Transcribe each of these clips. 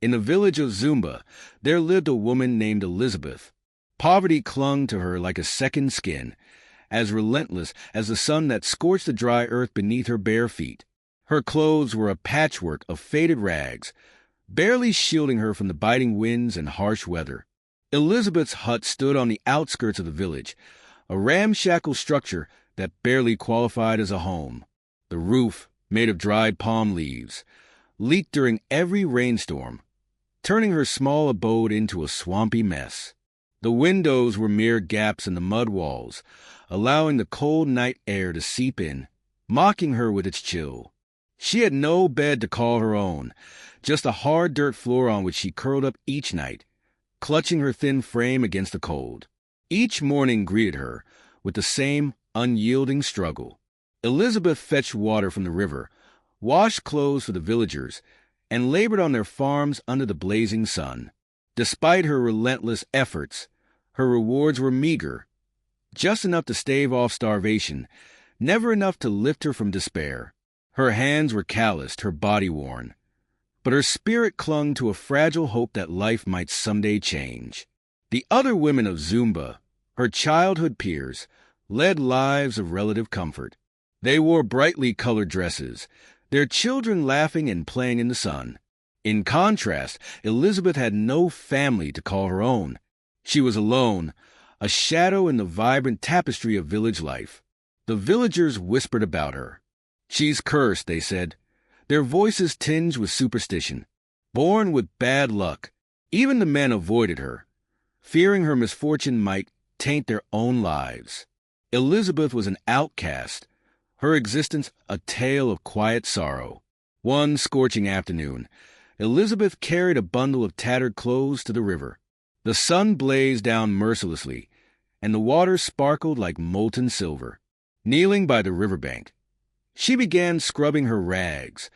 In the village of Zumba, there lived a woman named Elizabeth. Poverty clung to her like a second skin, as relentless as the sun that scorched the dry earth beneath her bare feet. Her clothes were a patchwork of faded rags, barely shielding her from the biting winds and harsh weather. Elizabeth's hut stood on the outskirts of the village, a ramshackle structure that barely qualified as a home. The roof, made of dried palm leaves, leaked during every rainstorm, turning her small abode into a swampy mess. The windows were mere gaps in the mud walls, allowing the cold night air to seep in, mocking her with its chill. She had no bed to call her own, just a hard dirt floor on which she curled up each night, clutching her thin frame against the cold. Each morning greeted her with the same unyielding struggle. Elizabeth fetched water from the river, washed clothes for the villagers, and labored on their farms under the blazing sun. Despite her relentless efforts, her rewards were meager, just enough to stave off starvation, never enough to lift her from despair. Her hands were calloused, her body worn, but her spirit clung to a fragile hope that life might someday change. The other women of Zumba, her childhood peers, led lives of relative comfort. They wore brightly colored dresses, their children laughing and playing in the sun. In contrast, Elizabeth had no family to call her own. She was alone, a shadow in the vibrant tapestry of village life. The villagers whispered about her. "She's cursed," they said, their voices tinged with superstition. Born with bad luck, even the men avoided her, fearing her misfortune might taint their own lives. Elizabeth was an outcast, her existence a tale of quiet sorrow. One scorching afternoon, Elizabeth carried a bundle of tattered clothes to the river. The sun blazed down mercilessly, and the water sparkled like molten silver. Kneeling by the riverbank, she began scrubbing her rags,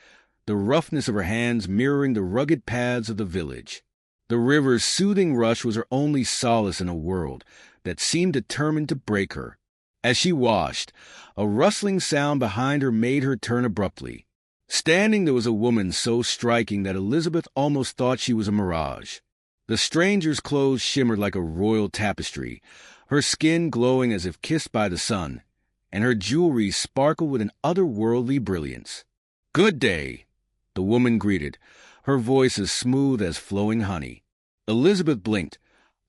the roughness of her hands mirroring the rugged paths of the village. The river's soothing rush was her only solace in a world that seemed determined to break her. As she washed, a rustling sound behind her made her turn abruptly. Standing there was a woman so striking that Elizabeth almost thought she was a mirage. The stranger's clothes shimmered like a royal tapestry, her skin glowing as if kissed by the sun, and her jewelry sparkled with an otherworldly brilliance. "Good day," the woman greeted, her voice as smooth as flowing honey. Elizabeth blinked,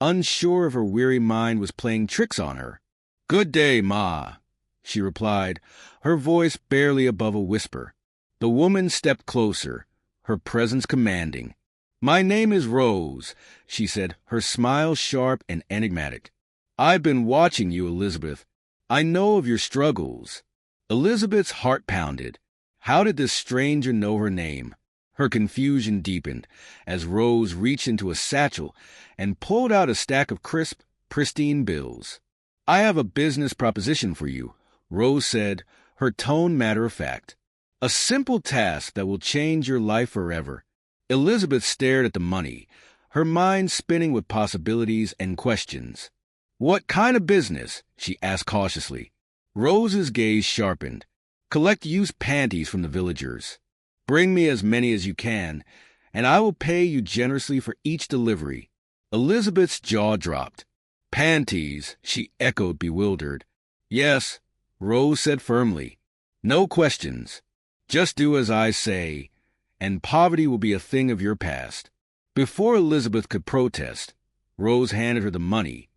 unsure if her weary mind was playing tricks on her. "Good day, Ma," she replied, her voice barely above a whisper. The woman stepped closer, her presence commanding. "My name is Rose," she said, her smile sharp and enigmatic. "I've been watching you, Elizabeth. I know of your struggles." Elizabeth's heart pounded. How did this stranger know her name? Her confusion deepened as Rose reached into a satchel and pulled out a stack of crisp, pristine bills. "I have a business proposition for you," Rose said, her tone matter-of-fact. "A simple task that will change your life forever." Elizabeth stared at the money, her mind spinning with possibilities and questions. "What kind of business?" she asked cautiously. Rose's gaze sharpened. "Collect used panties from the villagers. Bring me as many as you can, and I will pay you generously for each delivery." Elizabeth's jaw dropped. "Panties," she echoed, bewildered. "Yes," Rose said firmly. "No questions. Just do as I say, and poverty will be a thing of your past." Before Elizabeth could protest, Rose handed her the money,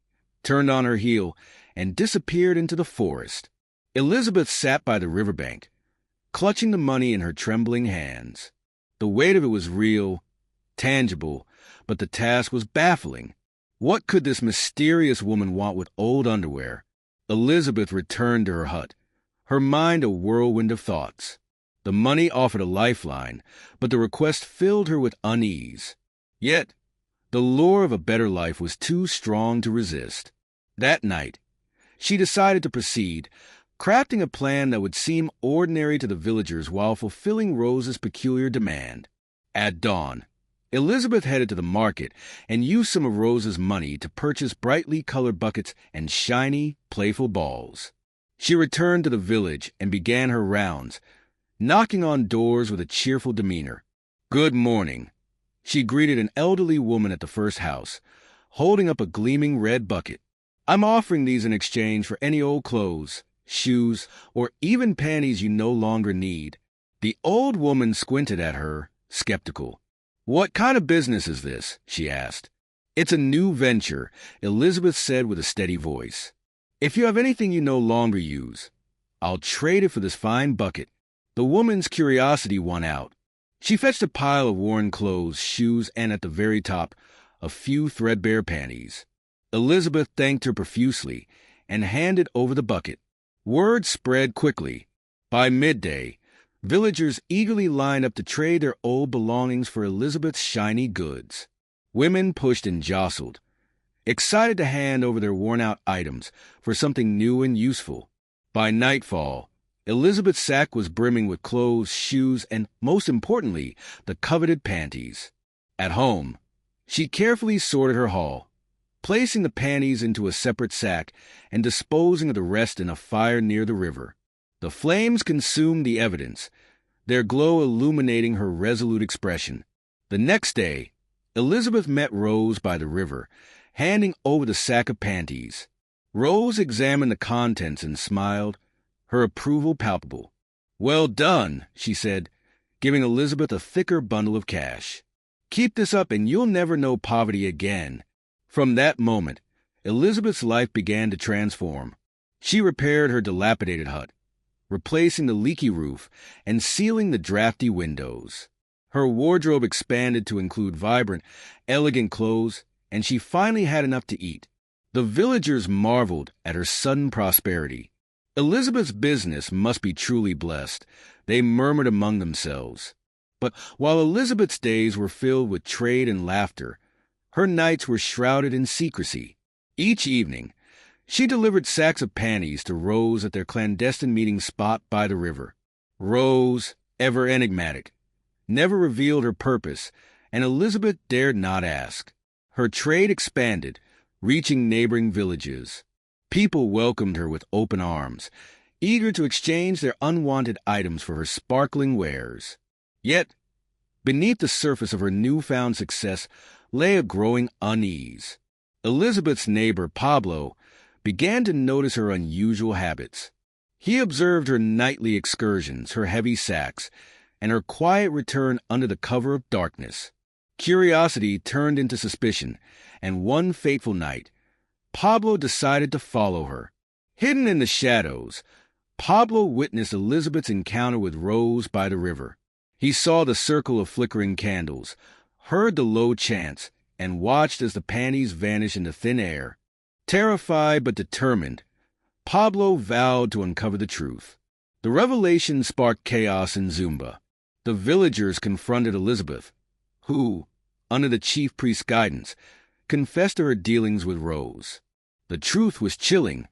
turned on her heel, and disappeared into the forest. Elizabeth sat by the riverbank, clutching the money in her trembling hands. The weight of it was real, tangible, but the task was baffling. What could this mysterious woman want with old underwear? Elizabeth returned to her hut, her mind a whirlwind of thoughts. The money offered a lifeline, but the request filled her with unease. Yet, the lure of a better life was too strong to resist. That night, she decided to proceed, crafting a plan that would seem ordinary to the villagers while fulfilling Rose's peculiar demand. At dawn, Elizabeth headed to the market and used some of Rose's money to purchase brightly colored buckets and shiny, playful balls. She returned to the village and began her rounds, knocking on doors with a cheerful demeanor. "Good morning," She greeted an elderly woman at the first house, holding up a gleaming red bucket. "I'm offering these in exchange for any old clothes, shoes, or even panties you no longer need." The old woman squinted at her, skeptical. "What kind of business is this?" she asked. "It's a new venture," Elizabeth said with a steady voice. "If you have anything you no longer use, I'll trade it for this fine bucket." The woman's curiosity won out. She fetched a pile of worn clothes, shoes, and at the very top, a few threadbare panties. Elizabeth thanked her profusely and handed over the bucket. Word spread quickly. By midday, villagers eagerly lined up to trade their old belongings for Elizabeth's shiny goods. Women pushed and jostled, excited to hand over their worn-out items for something new and useful. By nightfall, Elizabeth's sack was brimming with clothes, shoes, and, most importantly, the coveted panties. At home, she carefully sorted her haul, placing the panties into a separate sack and disposing of the rest in a fire near the river. The flames consumed the evidence, their glow illuminating her resolute expression. The next day, Elizabeth met Rose by the river, handing over the sack of panties. Rose examined the contents and smiled, her approval palpable. "Well done," she said, giving Elizabeth a thicker bundle of cash. "Keep this up and you'll never know poverty again." From that moment, Elizabeth's life began to transform. She repaired her dilapidated hut, replacing the leaky roof and sealing the drafty windows. Her wardrobe expanded to include vibrant, elegant clothes, and she finally had enough to eat. The villagers marveled at her sudden prosperity. Elizabeth's business must be truly blessed, they murmured among themselves. But while Elizabeth's days were filled with trade and laughter, her nights were shrouded in secrecy. Each evening, she delivered sacks of panties to Rose at their clandestine meeting spot by the river. Rose, ever enigmatic, never revealed her purpose, and Elizabeth dared not ask. Her trade expanded, reaching neighboring villages. People welcomed her with open arms, eager to exchange their unwanted items for her sparkling wares. Yet, beneath the surface of her newfound success lay a growing unease. Elizabeth's neighbor, Pablo, began to notice her unusual habits. He observed her nightly excursions, her heavy sacks, and her quiet return under the cover of darkness. Curiosity turned into suspicion, and one fateful night, Pablo decided to follow her. Hidden in the shadows, Pablo witnessed Elizabeth's encounter with Rose by the river. He saw the circle of flickering candles, heard the low chants, and watched as the panties vanished into thin air. Terrified but determined, Pablo vowed to uncover the truth. The revelation sparked chaos in Zumba. The villagers confronted Elizabeth, who, under the chief priest's guidance, confessed to her dealings with Rose. The truth was chilling.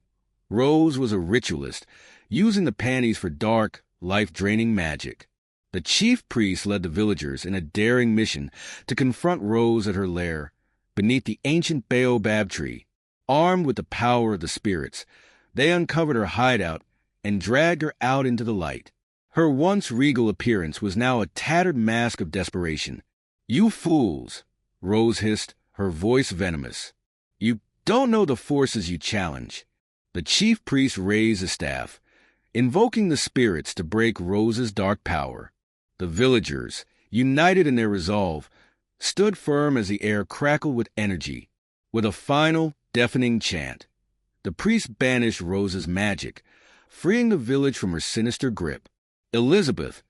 Rose was a ritualist, using the panties for dark, life-draining magic. The chief priest led the villagers in a daring mission to confront Rose at her lair, beneath the ancient baobab tree. Armed with the power of the spirits, they uncovered her hideout and dragged her out into the light. Her once regal appearance was now a tattered mask of desperation. "You fools," Rose hissed, her voice venomous. "You don't know the forces you challenge." The chief priest raised his staff, invoking the spirits to break Rose's dark power. The villagers, united in their resolve, stood firm as the air crackled with energy. With a final, deafening chant, the priest banished Rose's magic, freeing the village from her sinister grip. Elizabeth,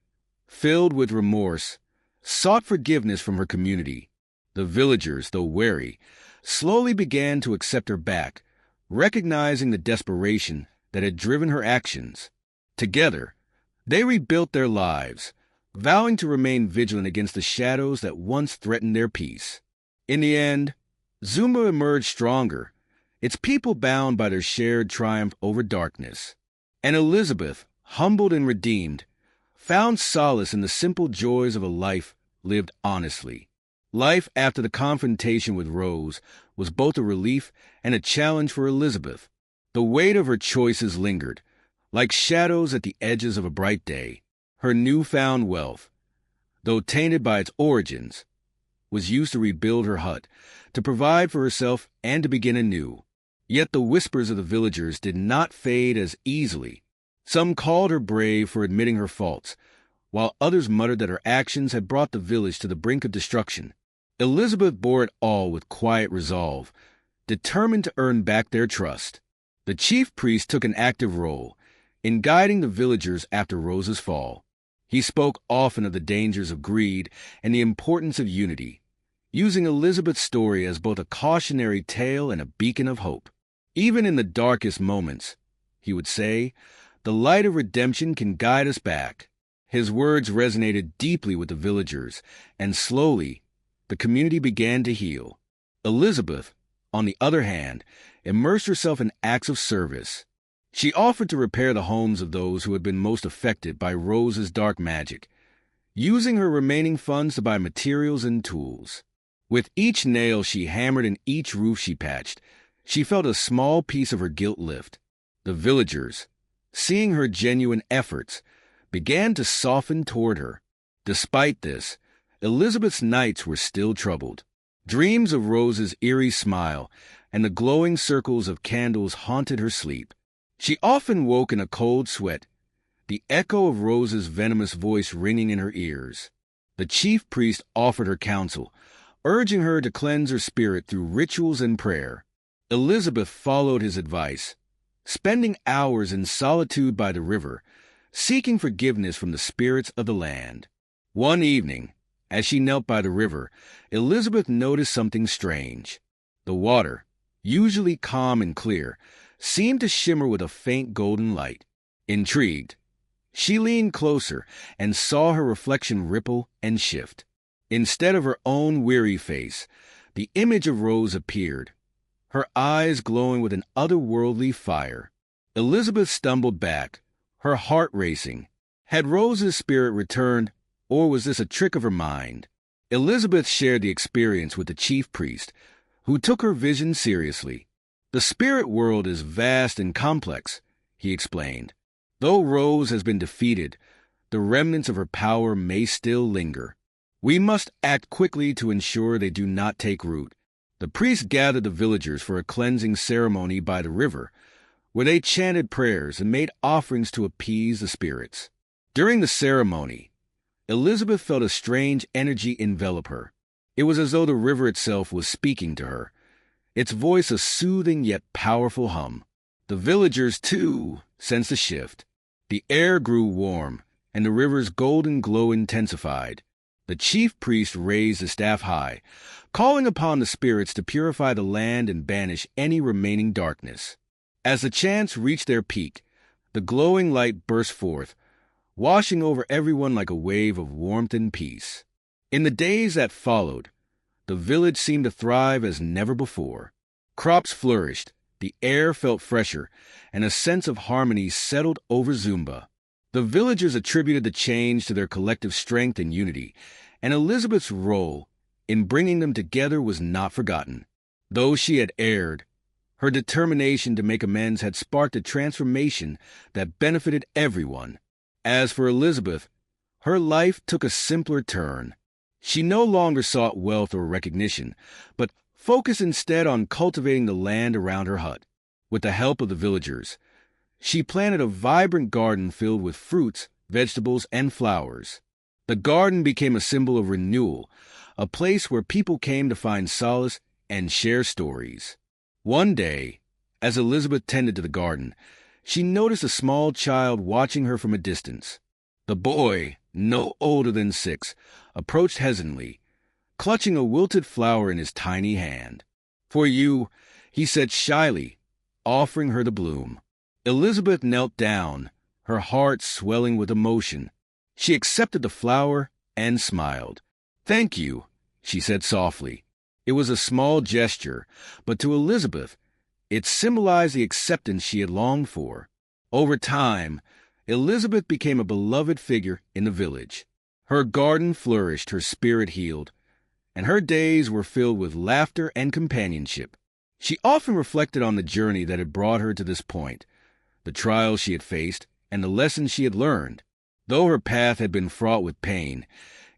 filled with remorse, sought forgiveness from her community. The villagers, though wary, slowly began to accept her back, recognizing the desperation that had driven her actions. Together, they rebuilt their lives, vowing to remain vigilant against the shadows that once threatened their peace. In the end, Zumba emerged stronger, its people bound by their shared triumph over darkness. And Elizabeth, humbled and redeemed, found solace in the simple joys of a life lived honestly. Life after the confrontation with Rose was both a relief and a challenge for Elizabeth. The weight of her choices lingered, like shadows at the edges of a bright day. Her newfound wealth, though tainted by its origins, was used to rebuild her hut, to provide for herself and to begin anew. Yet the whispers of the villagers did not fade as easily. Some called her brave for admitting her faults, while others muttered that her actions had brought the village to the brink of destruction. Elizabeth bore it all with quiet resolve, determined to earn back their trust. The chief priest took an active role in guiding the villagers after Rose's fall. He spoke often of the dangers of greed and the importance of unity, using Elizabeth's story as both a cautionary tale and a beacon of hope. Even in the darkest moments, he would say, the light of redemption can guide us back. His words resonated deeply with the villagers, and slowly, the community began to heal. Elizabeth, on the other hand, immersed herself in acts of service. She offered to repair the homes of those who had been most affected by Rose's dark magic, using her remaining funds to buy materials and tools. With each nail she hammered and each roof she patched, she felt a small piece of her guilt lift. The villagers, seeing her genuine efforts, began to soften toward her. Despite this, Elizabeth's nights were still troubled. Dreams of Rose's eerie smile and the glowing circles of candles haunted her sleep. She often woke in a cold sweat, the echo of Rose's venomous voice ringing in her ears. The chief priest offered her counsel, urging her to cleanse her spirit through rituals and prayer. Elizabeth followed his advice, spending hours in solitude by the river, seeking forgiveness from the spirits of the land. One evening, as she knelt by the river, Elizabeth noticed something strange. The water, usually calm and clear, seemed to shimmer with a faint golden light. Intrigued, she leaned closer and saw her reflection ripple and shift. Instead of her own weary face, the image of Rose appeared, her eyes glowing with an otherworldly fire. Elizabeth stumbled back, her heart racing. Had Rose's spirit returned, or was this a trick of her mind? Elizabeth shared the experience with the chief priest, who took her vision seriously. The spirit world is vast and complex, he explained. Though Rose has been defeated, the remnants of her power may still linger. We must act quickly to ensure they do not take root. The priest gathered the villagers for a cleansing ceremony by the river, where they chanted prayers and made offerings to appease the spirits. During the ceremony, Elizabeth felt a strange energy envelop her. It was as though the river itself was speaking to her, its voice a soothing yet powerful hum. The villagers, too, sensed a shift. The air grew warm, and the river's golden glow intensified. The chief priest raised the staff high, calling upon the spirits to purify the land and banish any remaining darkness. As the chants reached their peak, the glowing light burst forth, washing over everyone like a wave of warmth and peace. In the days that followed, the village seemed to thrive as never before. Crops flourished, the air felt fresher, and a sense of harmony settled over Zumba. The villagers attributed the change to their collective strength and unity, and Elizabeth's role in bringing them together was not forgotten. Though she had erred, her determination to make amends had sparked a transformation that benefited everyone. As for Elizabeth, her life took a simpler turn. She no longer sought wealth or recognition, but focused instead on cultivating the land around her hut. With the help of the villagers, she planted a vibrant garden filled with fruits, vegetables, and flowers. The garden became a symbol of renewal, a place where people came to find solace and share stories. One day, as Elizabeth tended to the garden, she noticed a small child watching her from a distance. The boy, no older than 6, approached hesitantly, clutching a wilted flower in his tiny hand. "For you," he said shyly, offering her the bloom. Elizabeth knelt down, her heart swelling with emotion. She accepted the flower and smiled. "Thank you," she said softly. It was a small gesture, but to Elizabeth, it symbolized the acceptance she had longed for. Over time, Elizabeth became a beloved figure in the village. Her garden flourished, her spirit healed, and her days were filled with laughter and companionship. She often reflected on the journey that had brought her to this point, the trials she had faced, and the lessons she had learned. Though her path had been fraught with pain,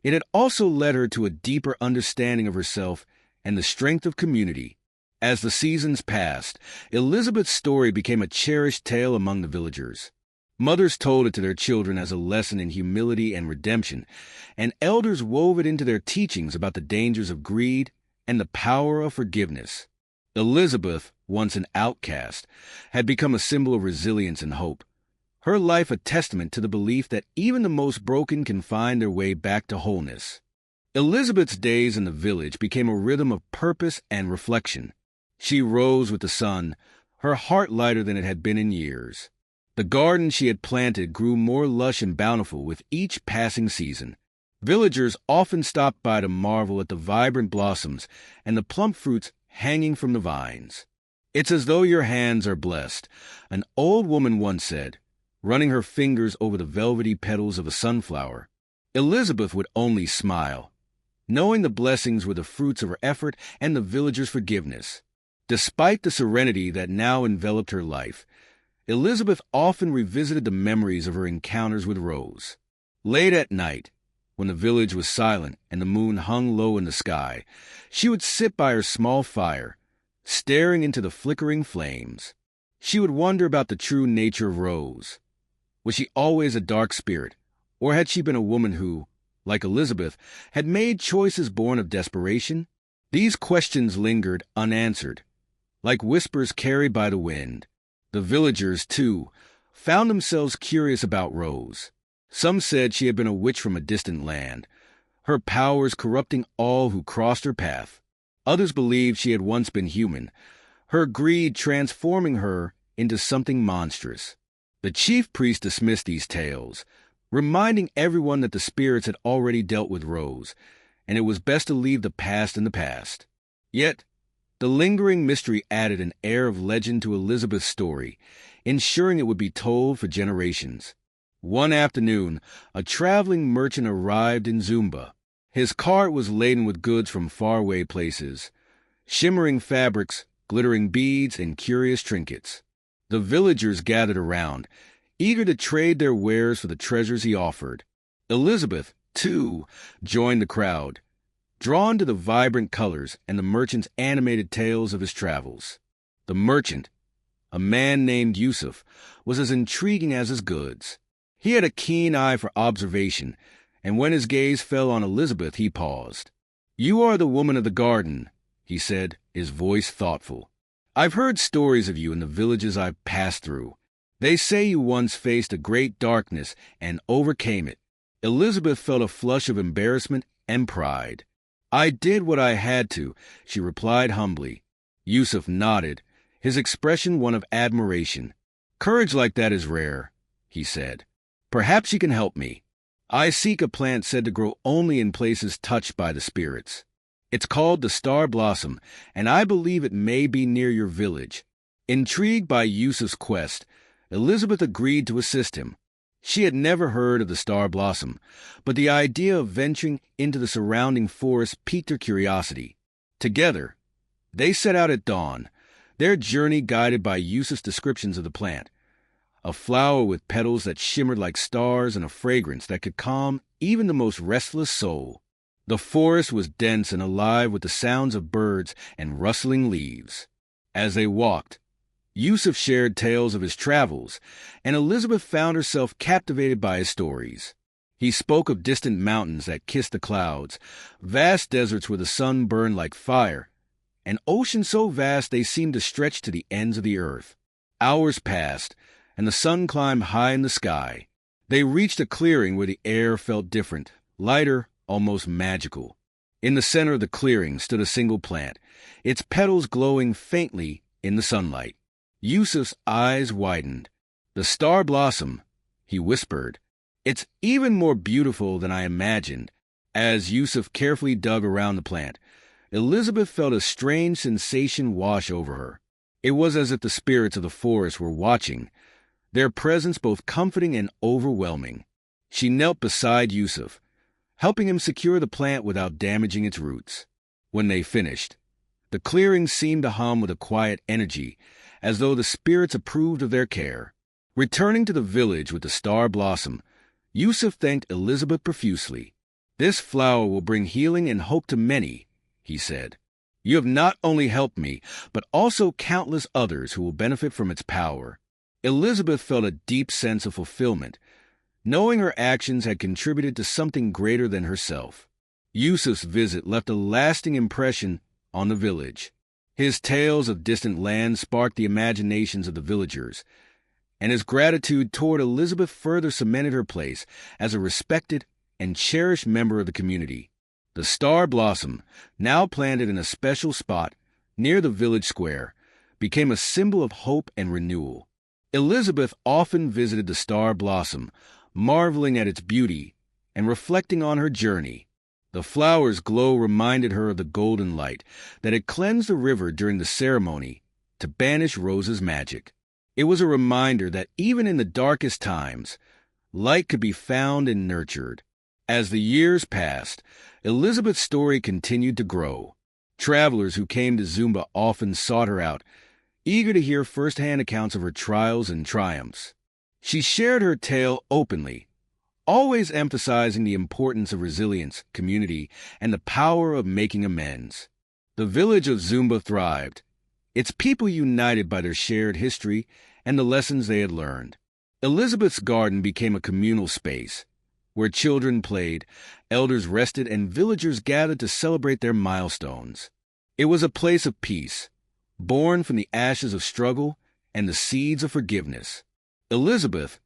It had also led her to a deeper understanding of herself and the strength of community. As the seasons passed, Elizabeth's story became a cherished tale among the villagers. Mothers told it to their children as a lesson in humility and redemption, and elders wove it into their teachings about the dangers of greed and the power of forgiveness. Elizabeth, once an outcast, had become a symbol of resilience and hope. Her life a testament to the belief that even the most broken can find their way back to wholeness. Elizabeth's days in the village became a rhythm of purpose and reflection. She rose with the sun, her heart lighter than it had been in years. The garden she had planted grew more lush and bountiful with each passing season. Villagers often stopped by to marvel at the vibrant blossoms and the plump fruits hanging from the vines. "It's as though your hands are blessed," an old woman once said, running her fingers over the velvety petals of a sunflower. Elizabeth would only smile, knowing the blessings were the fruits of her effort and the villagers' forgiveness. Despite the serenity that now enveloped her life, Elizabeth often revisited the memories of her encounters with Rose. Late at night, when the village was silent and the moon hung low in the sky, she would sit by her small fire, staring into the flickering flames. She would wonder about the true nature of Rose. Was she always a dark spirit, or had she been a woman who, like Elizabeth, had made choices born of desperation? These questions lingered unanswered, like whispers carried by the wind. The villagers, too, found themselves curious about Rose. Some said she had been a witch from a distant land, her powers corrupting all who crossed her path. Others believed she had once been human, her greed transforming her into something monstrous. The chief priest dismissed these tales, reminding everyone that the spirits had already dealt with Rose, and it was best to leave the past in the past. Yet, the lingering mystery added an air of legend to Elizabeth's story, ensuring it would be told for generations. One afternoon, a traveling merchant arrived in Zumba. His cart was laden with goods from faraway places, shimmering fabrics, glittering beads, and curious trinkets. The villagers gathered around, eager to trade their wares for the treasures he offered. Elizabeth, too, joined the crowd, drawn to the vibrant colors and the merchant's animated tales of his travels. The merchant, a man named Yusuf, was as intriguing as his goods. He had a keen eye for observation, and when his gaze fell on Elizabeth, he paused. "You are the woman of the garden," he said, his voice thoughtful. "I've heard stories of you in the villages I've passed through. They say you once faced a great darkness and overcame it." Elizabeth felt a flush of embarrassment and pride. "I did what I had to," she replied humbly. Yusuf nodded, his expression one of admiration. "Courage like that is rare," he said. "Perhaps you can help me. I seek a plant said to grow only in places touched by the spirits. It's called the star blossom, and I believe it may be near your village." Intrigued by Yusuf's quest, Elizabeth agreed to assist him. She had never heard of the star blossom, but the idea of venturing into the surrounding forest piqued her curiosity. Together, they set out at dawn, their journey guided by Yusuf's descriptions of the plant. A flower with petals that shimmered like stars and a fragrance that could calm even the most restless soul. The forest was dense and alive with the sounds of birds and rustling leaves. As they walked, Yusuf shared tales of his travels, and Elizabeth found herself captivated by his stories. He spoke of distant mountains that kissed the clouds, vast deserts where the sun burned like fire, and oceans so vast they seemed to stretch to the ends of the earth. Hours passed, and the sun climbed high in the sky. They reached a clearing where the air felt different, lighter, almost magical. In the center of the clearing stood a single plant, its petals glowing faintly in the sunlight. Yusuf's eyes widened. "The star blossom," he whispered. "It's even more beautiful than I imagined." As Yusuf carefully dug around the plant, Elizabeth felt a strange sensation wash over her. It was as if the spirits of the forest were watching, their presence both comforting and overwhelming. She knelt beside Yusuf, helping him secure the plant without damaging its roots. When they finished, the clearing seemed to hum with a quiet energy, as though the spirits approved of their care. Returning to the village with the star blossom, Yusuf thanked Elizabeth profusely. "This flower will bring healing and hope to many," he said. "You have not only helped me, but also countless others who will benefit from its power." Elizabeth felt a deep sense of fulfillment, knowing her actions had contributed to something greater than herself. Yusuf's visit left a lasting impression on the village. His tales of distant lands sparked the imaginations of the villagers, and his gratitude toward Elizabeth further cemented her place as a respected and cherished member of the community. The star blossom, now planted in a special spot near the village square, became a symbol of hope and renewal. Elizabeth often visited the star blossom, marveling at its beauty and reflecting on her journey. The flower's glow reminded her of the golden light that had cleansed the river during the ceremony to banish Rose's magic. It was a reminder that even in the darkest times, light could be found and nurtured. As the years passed, Elizabeth's story continued to grow. Travelers who came to Zumba often sought her out, eager to hear firsthand accounts of her trials and triumphs. She shared her tale openly, always emphasizing the importance of resilience, community, and the power of making amends. The village of Zumba thrived, its people united by their shared history and the lessons they had learned. Elizabeth's garden became a communal space, where children played, elders rested, and villagers gathered to celebrate their milestones. It was a place of peace, born from the ashes of struggle and the seeds of forgiveness. Elizabeth,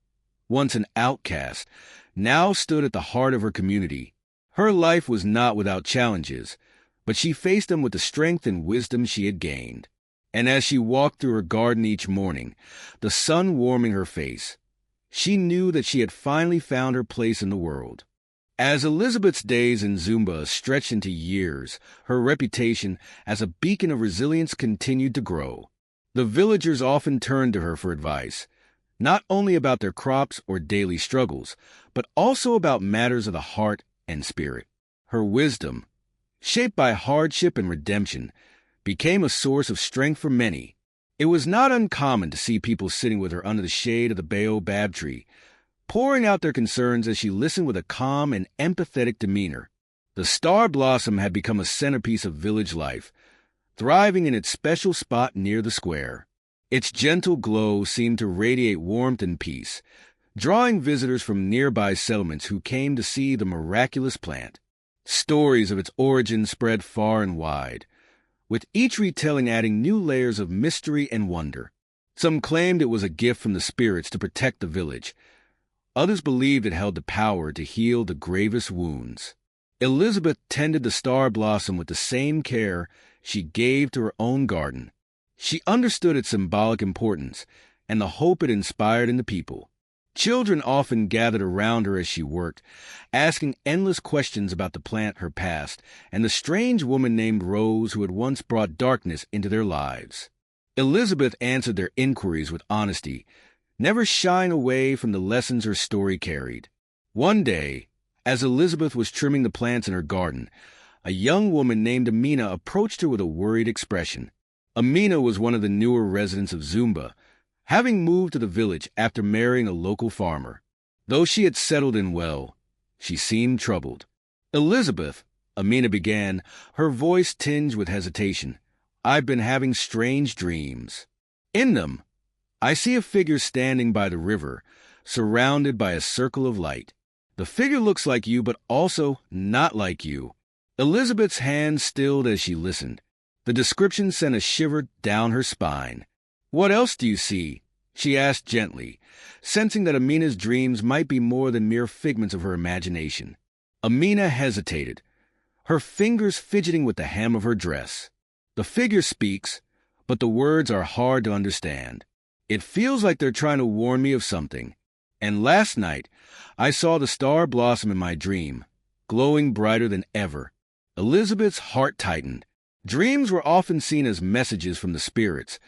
once an outcast, now stood at the heart of her community. Her life was not without challenges, but she faced them with the strength and wisdom she had gained. And as she walked through her garden each morning, the sun warming her face, she knew that she had finally found her place in the world. As Elizabeth's days in Zumba stretched into years, her reputation as a beacon of resilience continued to grow. The villagers often turned to her for advice, not only about their crops or daily struggles, but also about matters of the heart and spirit. Her wisdom, shaped by hardship and redemption, became a source of strength for many. It was not uncommon to see people sitting with her under the shade of the baobab tree, pouring out their concerns as she listened with a calm and empathetic demeanor. The star blossom had become a centerpiece of village life, thriving in its special spot near the square. Its gentle glow seemed to radiate warmth and peace, drawing visitors from nearby settlements who came to see the miraculous plant. Stories of its origin spread far and wide, with each retelling adding new layers of mystery and wonder. Some claimed it was a gift from the spirits to protect the village. Others believed it held the power to heal the gravest wounds. Elizabeth tended the star blossom with the same care she gave to her own garden. She understood its symbolic importance and the hope it inspired in the people. Children often gathered around her as she worked, asking endless questions about the plant, her past, and the strange woman named Rose who had once brought darkness into their lives. Elizabeth answered their inquiries with honesty, never shying away from the lessons her story carried. One day, as Elizabeth was trimming the plants in her garden, a young woman named Amina approached her with a worried expression. Amina was one of the newer residents of Zumba, having moved to the village after marrying a local farmer. Though she had settled in well, she seemed troubled. "Elizabeth," Amina began, her voice tinged with hesitation, "I've been having strange dreams. In them, I see a figure standing by the river, surrounded by a circle of light. The figure looks like you, but also not like you." Elizabeth's hand stilled as she listened. The description sent a shiver down her spine. "What else do you see?" she asked gently, sensing that Amina's dreams might be more than mere figments of her imagination. Amina hesitated, her fingers fidgeting with the hem of her dress. "The figure speaks, but the words are hard to understand. It feels like they're trying to warn me of something. And last night, I saw the star blossom in my dream, glowing brighter than ever." Elizabeth's heart tightened. Dreams were often seen as messages from the spirits,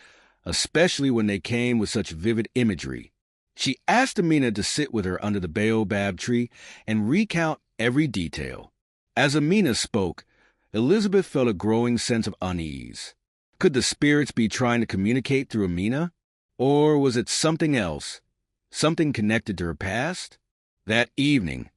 especially when they came with such vivid imagery. She asked Amina to sit with her under the baobab tree and recount every detail. As Amina spoke, Elizabeth felt a growing sense of unease. Could the spirits be trying to communicate through Amina? Or was it something else, something connected to her past? That evening,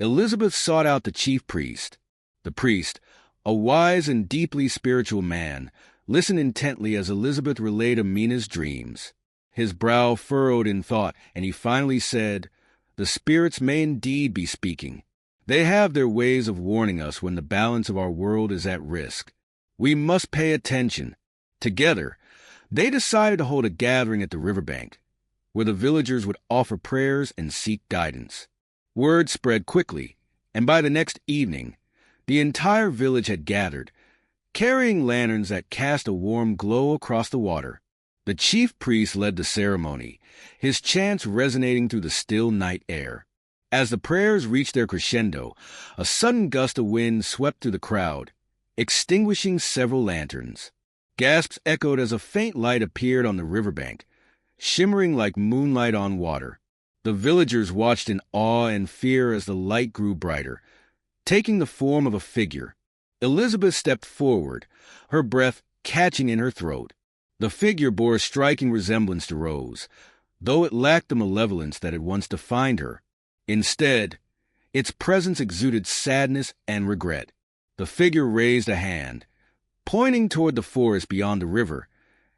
Elizabeth sought out the chief priest. The priest, a wise and deeply spiritual man, listened intently as Elizabeth relayed Amina's dreams. His brow furrowed in thought, and he finally said, "The spirits may indeed be speaking. They have their ways of warning us when the balance of our world is at risk. We must pay attention." Together, they decided to hold a gathering at the riverbank, where the villagers would offer prayers and seek guidance. Word spread quickly, and by the next evening, the entire village had gathered, carrying lanterns that cast a warm glow across the water. The chief priest led the ceremony, his chants resonating through the still night air. As the prayers reached their crescendo, a sudden gust of wind swept through the crowd, extinguishing several lanterns. Gasps echoed as a faint light appeared on the riverbank, shimmering like moonlight on water. The villagers watched in awe and fear as the light grew brighter, taking the form of a figure. Elizabeth stepped forward, her breath catching in her throat. The figure bore a striking resemblance to Rose, though it lacked the malevolence that had once defined her. Instead, its presence exuded sadness and regret. The figure raised a hand, pointing toward the forest beyond the river,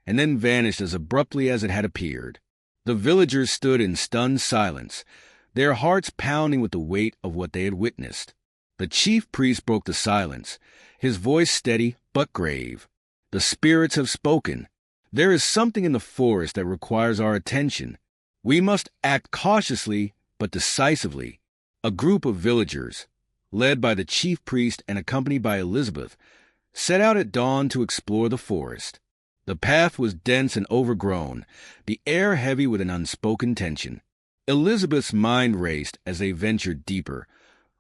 and then vanished as abruptly as it had appeared. The villagers stood in stunned silence, their hearts pounding with the weight of what they had witnessed. The chief priest broke the silence, his voice steady but grave. "The spirits have spoken. There is something in the forest that requires our attention. We must act cautiously but decisively." A group of villagers, led by the chief priest and accompanied by Elizabeth, set out at dawn to explore the forest. The path was dense and overgrown, the air heavy with an unspoken tension. Elizabeth's mind raced as they ventured deeper,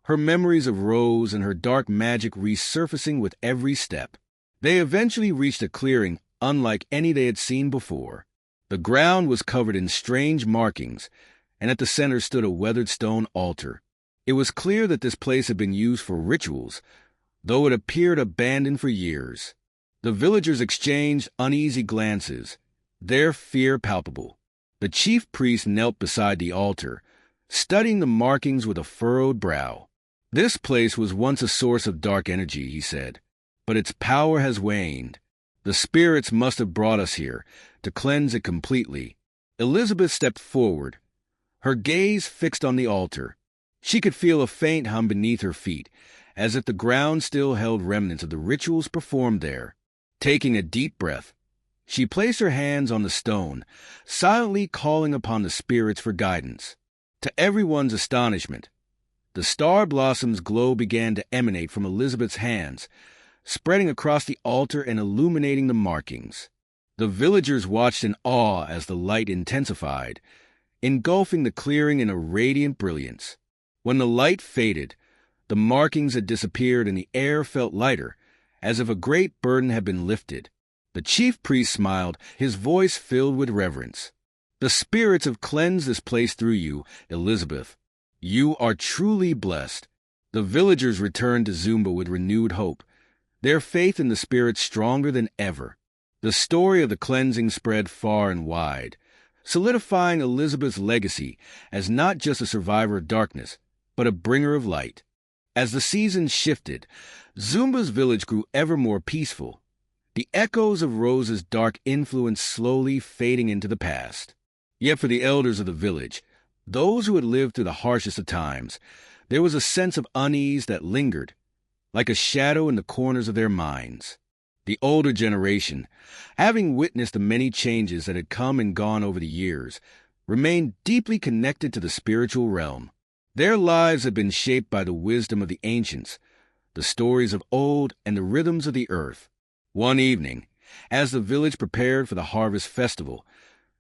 her memories of Rose and her dark magic resurfacing with every step. They eventually reached a clearing unlike any they had seen before. The ground was covered in strange markings, and at the center stood a weathered stone altar. It was clear that this place had been used for rituals, though it appeared abandoned for years. The villagers exchanged uneasy glances, their fear palpable. The chief priest knelt beside the altar, studying the markings with a furrowed brow. "This place was once a source of dark energy," he said, "but its power has waned. The spirits must have brought us here to cleanse it completely." Elizabeth stepped forward, her gaze fixed on the altar. She could feel a faint hum beneath her feet, as if the ground still held remnants of the rituals performed there. Taking a deep breath, she placed her hands on the stone, silently calling upon the spirits for guidance. To everyone's astonishment, the star blossom's glow began to emanate from Elizabeth's hands, spreading across the altar and illuminating the markings. The villagers watched in awe as the light intensified, engulfing the clearing in a radiant brilliance. When the light faded, the markings had disappeared and the air felt lighter, as if a great burden had been lifted. The chief priest smiled, his voice filled with reverence. "The spirits have cleansed this place through you, Elizabeth. You are truly blessed." The villagers returned to Zumba with renewed hope, their faith in the spirits stronger than ever. The story of the cleansing spread far and wide, solidifying Elizabeth's legacy as not just a survivor of darkness, but a bringer of light. As the seasons shifted, Zumba's village grew ever more peaceful, the echoes of Rose's dark influence slowly fading into the past. Yet for the elders of the village, those who had lived through the harshest of times, there was a sense of unease that lingered, like a shadow in the corners of their minds. The older generation, having witnessed the many changes that had come and gone over the years, remained deeply connected to the spiritual realm. Their lives had been shaped by the wisdom of the ancients, the stories of old, and the rhythms of the earth. One evening, as the village prepared for the harvest festival,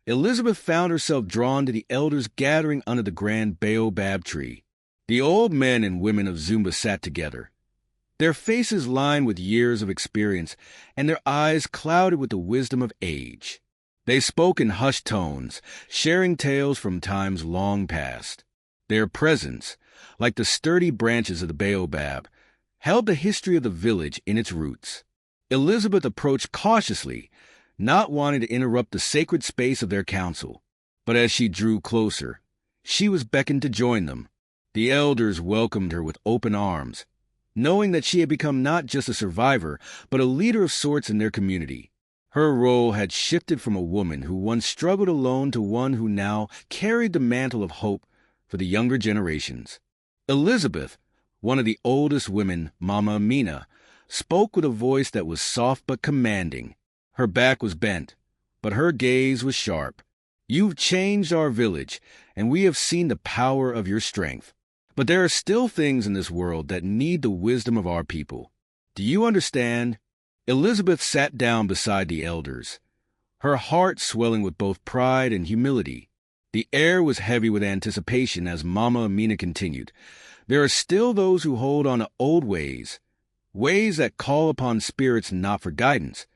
Elizabeth found herself drawn to the elders gathering under the grand baobab tree. The old men and women of Zumba sat together, their faces lined with years of experience and their eyes clouded with the wisdom of age. They spoke in hushed tones, sharing tales from times long past. Their presence, like the sturdy branches of the baobab, held the history of the village in its roots. Elizabeth approached cautiously, not wanting to interrupt the sacred space of their council. But as she drew closer, she was beckoned to join them. The elders welcomed her with open arms, knowing that she had become not just a survivor, but a leader of sorts in their community. Her role had shifted from a woman who once struggled alone to one who now carried the mantle of hope for the younger generations. Elizabeth, one of the oldest women, Mama Amina, spoke with a voice that was soft but commanding. Her back was bent, but her gaze was sharp. "You've changed our village, and we have seen the power of your strength. But there are still things in this world that need the wisdom of our people. Do you understand?" Elizabeth sat down beside the elders, her heart swelling with both pride and humility. The air was heavy with anticipation as Mama Amina continued. "There are still those who hold on to old ways that call upon spirits not for guidance,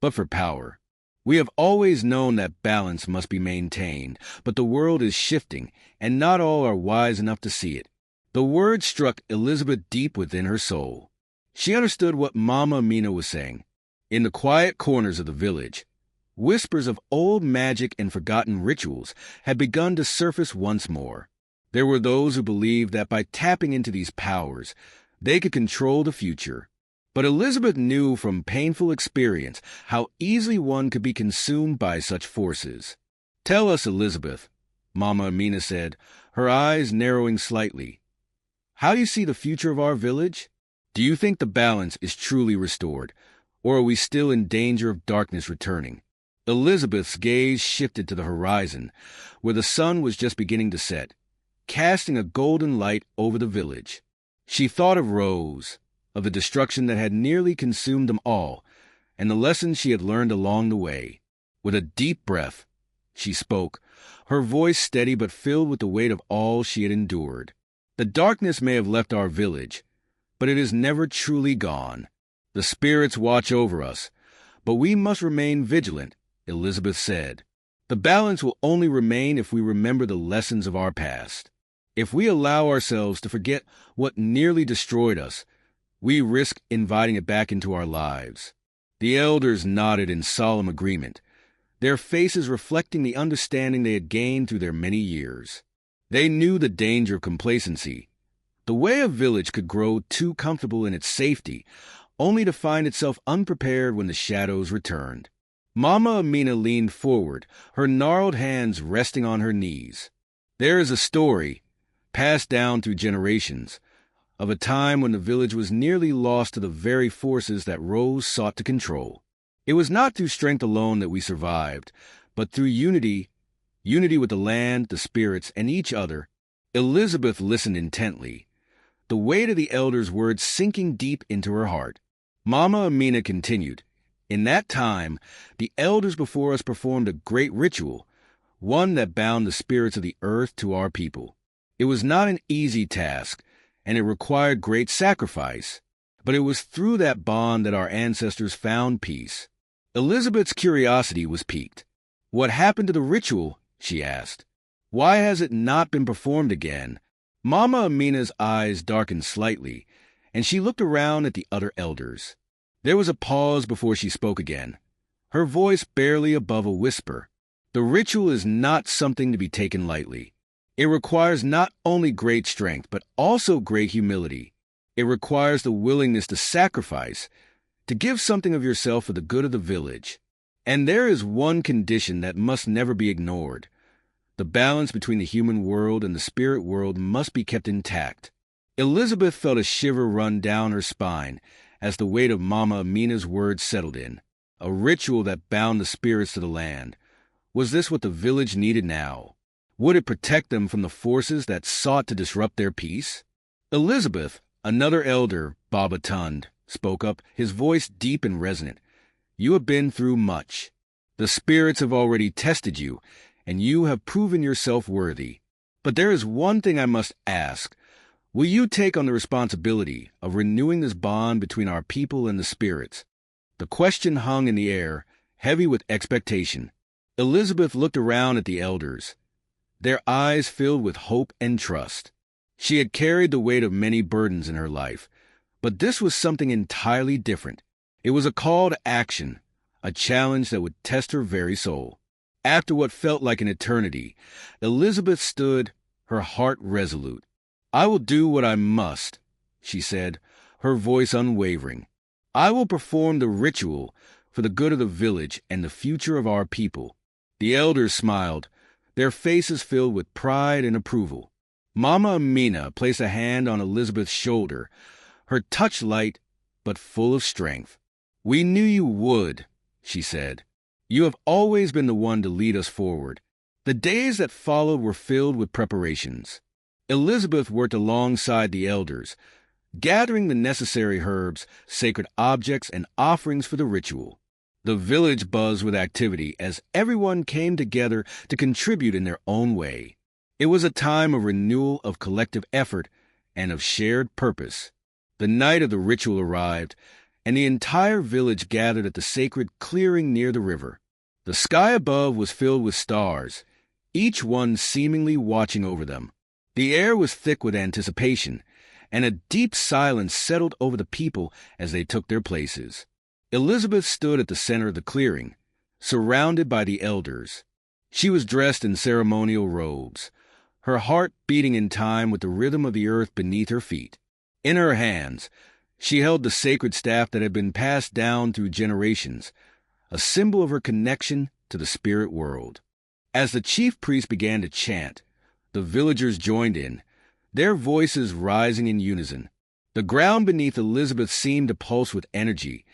but for power. We have always known that balance must be maintained, but the world is shifting, and not all are wise enough to see it." The words struck Elizabeth deep within her soul. She understood what Mama Amina was saying. In the quiet corners of the village, whispers of old magic and forgotten rituals had begun to surface once more. There were those who believed that by tapping into these powers, they could control the future. But Elizabeth knew from painful experience how easily one could be consumed by such forces. "Tell us, Elizabeth," Mama Amina said, her eyes narrowing slightly. "How do you see the future of our village? Do you think the balance is truly restored, or are we still in danger of darkness returning?" Elizabeth's gaze shifted to the horizon, where the sun was just beginning to set, casting a golden light over the village. She thought of Rose, of the destruction that had nearly consumed them all, and the lessons she had learned along the way. With a deep breath, she spoke, her voice steady but filled with the weight of all she had endured. "The darkness may have left our village, but it is never truly gone. The spirits watch over us, but we must remain vigilant," Elizabeth said. "The balance will only remain if we remember the lessons of our past. If we allow ourselves to forget what nearly destroyed us, we risk inviting it back into our lives." The elders nodded in solemn agreement, their faces reflecting the understanding they had gained through their many years. They knew the danger of complacency. The way a village could grow too comfortable in its safety, only to find itself unprepared when the shadows returned. Mama Amina leaned forward, her gnarled hands resting on her knees. "There is a story, passed down through generations, of a time when the village was nearly lost to the very forces that Rose sought to control. It was not through strength alone that we survived, but through unity with the land, the spirits, and each other." Elizabeth listened intently, the weight of the elders' words sinking deep into her heart. Mama Amina continued, "In that time, the elders before us performed a great ritual, one that bound the spirits of the earth to our people. It was not an easy task, and it required great sacrifice, but it was through that bond that our ancestors found peace." Elizabeth's curiosity was piqued. "What happened to the ritual?" she asked. "Why has it not been performed again?" Mama Amina's eyes darkened slightly, and she looked around at the other elders. There was a pause before she spoke again, her voice barely above a whisper. "The ritual is not something to be taken lightly. It requires not only great strength, but also great humility. It requires the willingness to sacrifice, to give something of yourself for the good of the village. And there is one condition that must never be ignored. The balance between the human world and the spirit world must be kept intact." Elizabeth felt a shiver run down her spine as the weight of Mama Amina's words settled in. A ritual that bound the spirits to the land. Was this what the village needed now? Would it protect them from the forces that sought to disrupt their peace? Elizabeth, another elder, Baba Tund, spoke up, his voice deep and resonant. "You have been through much. The spirits have already tested you, and you have proven yourself worthy. But there is one thing I must ask. Will you take on the responsibility of renewing this bond between our people and the spirits?" The question hung in the air, heavy with expectation. Elizabeth looked around at the elders, their eyes filled with hope and trust. She had carried the weight of many burdens in her life, but this was something entirely different. It was a call to action, a challenge that would test her very soul. After what felt like an eternity, Elizabeth stood, her heart resolute. "I will do what I must," she said, her voice unwavering. "I will perform the ritual for the good of the village and the future of our people." The elders smiled, their faces filled with pride and approval. Mama Amina placed a hand on Elizabeth's shoulder, her touch light but full of strength. "We knew you would," she said. "You have always been the one to lead us forward." The days that followed were filled with preparations. Elizabeth worked alongside the elders, gathering the necessary herbs, sacred objects, and offerings for the ritual. The village buzzed with activity as everyone came together to contribute in their own way. It was a time of renewal, of collective effort, and of shared purpose. The night of the ritual arrived, and the entire village gathered at the sacred clearing near the river. The sky above was filled with stars, each one seemingly watching over them. The air was thick with anticipation, and a deep silence settled over the people as they took their places. Elizabeth stood at the center of the clearing, surrounded by the elders. She was dressed in ceremonial robes, her heart beating in time with the rhythm of the earth beneath her feet. In her hands, she held the sacred staff that had been passed down through generations, a symbol of her connection to the spirit world. As the chief priest began to chant, the villagers joined in, their voices rising in unison. The ground beneath Elizabeth seemed to pulse with energy,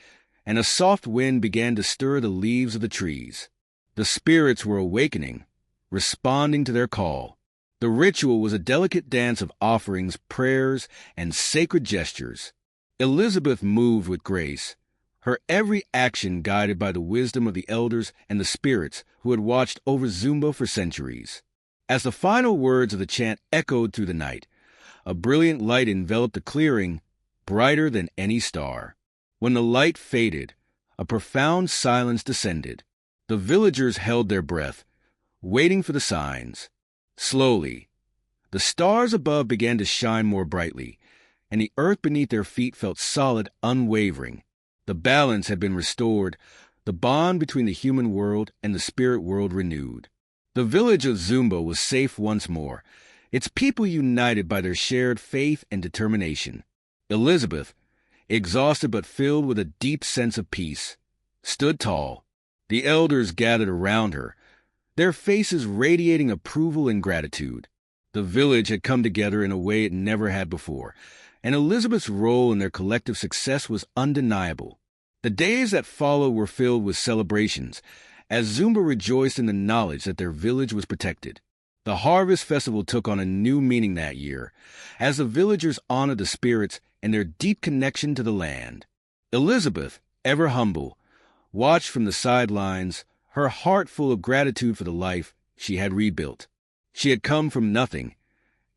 and a soft wind began to stir the leaves of the trees. The spirits were awakening, responding to their call. The ritual was a delicate dance of offerings, prayers, and sacred gestures. Elizabeth moved with grace, her every action guided by the wisdom of the elders and the spirits who had watched over Zumba for centuries. As the final words of the chant echoed through the night, a brilliant light enveloped the clearing, brighter than any star. When the light faded, a profound silence descended. The villagers held their breath, waiting for the signs. Slowly, the stars above began to shine more brightly, and the earth beneath their feet felt solid, unwavering. The balance had been restored, the bond between the human world and the spirit world renewed. The village of Zumba was safe once more, its people united by their shared faith and determination. Elizabeth, exhausted but filled with a deep sense of peace, stood tall. The elders gathered around her, their faces radiating approval and gratitude. The village had come together in a way it never had before, and Elizabeth's role in their collective success was undeniable. The days that followed were filled with celebrations, as Zumba rejoiced in the knowledge that their village was protected. The Harvest Festival took on a new meaning that year, as the villagers honored the spirits and their deep connection to the land. Elizabeth, ever humble, watched from the sidelines, her heart full of gratitude for the life she had rebuilt. She had come from nothing,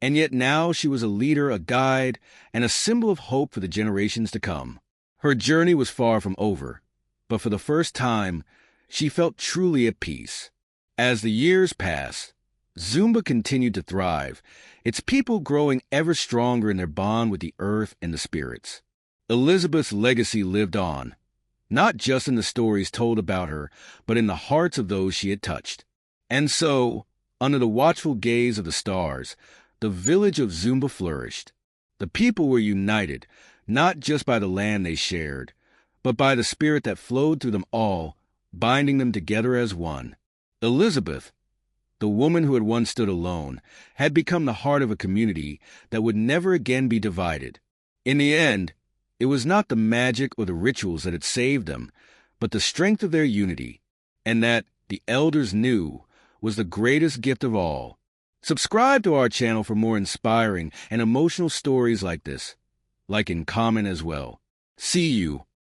and yet now she was a leader, a guide, and a symbol of hope for the generations to come. Her journey was far from over, but for the first time, she felt truly at peace. As the years passed, Zumba continued to thrive, its people growing ever stronger in their bond with the earth and the spirits. Elizabeth's legacy lived on, not just in the stories told about her, but in the hearts of those she had touched. And so, under the watchful gaze of the stars, the village of Zumba flourished. The people were united, not just by the land they shared, but by the spirit that flowed through them all, binding them together as one. Elizabeth, the woman who had once stood alone, had become the heart of a community that would never again be divided. In the end, it was not the magic or the rituals that had saved them, but the strength of their unity, and that, the elders knew, was the greatest gift of all. Subscribe to our channel for more inspiring and emotional stories like this, like in comment as well. See you